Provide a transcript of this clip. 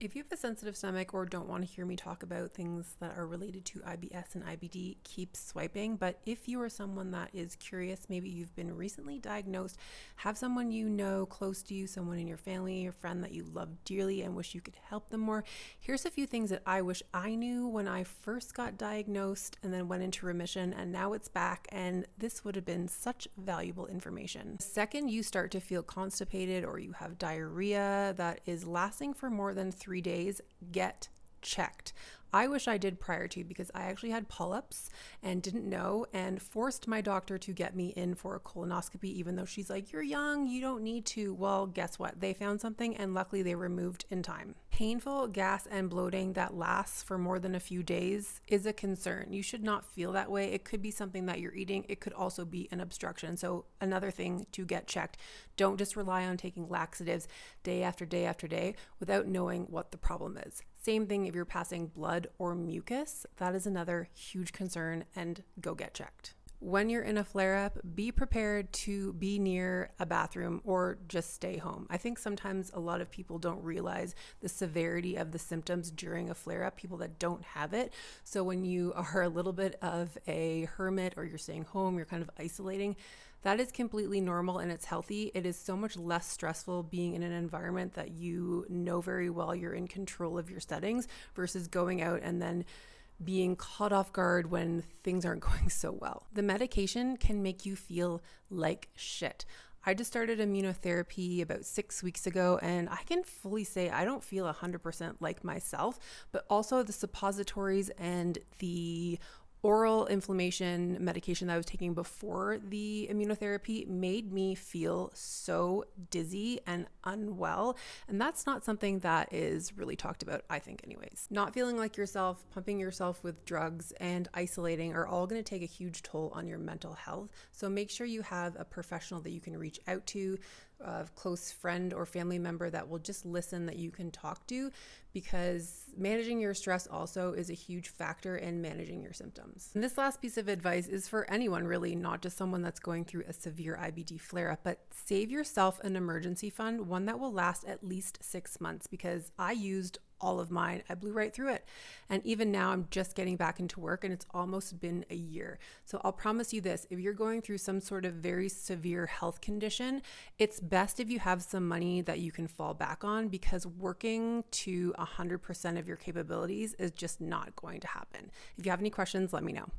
If you have a sensitive stomach or don't want to hear me talk about things that are related to IBS and IBD, keep swiping. But if you are someone that is curious, maybe you've been recently diagnosed, have someone you know close to you, someone in your family or friend that you love dearly and wish you could help them more, here's a few things that I wish I knew when I first got diagnosed and then went into remission, and now it's back, and this would have been such valuable information. The second you start to feel constipated or you have diarrhea that is lasting for more than 3 days, get checked. I wish I did prior to, because I actually had polyps and didn't know and forced my doctor to get me in for a colonoscopy, even though she's like, you're young, you don't need to. Well, guess what? They found something and luckily they removed in time. Painful gas and bloating that lasts for more than a few days is a concern. You should not feel that way. It could be something that you're eating. It could also be an obstruction. So another thing to get checked. Don't just rely on taking laxatives day after day after day without knowing what the problem is. Same thing if you're passing blood or mucus. That is another huge concern, and go get checked. When you're in a flare-up, be prepared to be near a bathroom or just stay home. I think sometimes a lot of people don't realize the severity of the symptoms during a flare-up, people that don't have it. So when you are a little bit of a hermit or you're staying home, you're kind of isolating, that is completely normal and it's healthy. It is so much less stressful being in an environment that you know very well you're in control of your settings versus going out and then being caught off guard when things aren't going so well. The medication can make you feel like shit. I just started immunotherapy about 6 weeks ago, and I can fully say I don't feel 100% like myself, but also the suppositories and the oral inflammation medication that I was taking before the immunotherapy made me feel so dizzy and unwell. And that's not something that is really talked about, I think anyways. Not feeling like yourself, pumping yourself with drugs, and isolating are all going to take a huge toll on your mental health. So make sure you have a professional that you can reach out to, a close friend or family member that will just listen, that you can talk to, because managing your stress also is a huge factor in managing your symptoms. And this last piece of advice is for anyone really, not just someone that's going through a severe IBD flare-up, but save yourself an emergency fund, one that will last at least 6 months, because I used all of mine. I blew right through it. And even now I'm just getting back into work and it's almost been a year. So I'll promise you this, if you're going through some sort of very severe health condition, it's best if you have some money that you can fall back on, because working to 100% of your capabilities is just not going to happen. If you have any questions, let me know.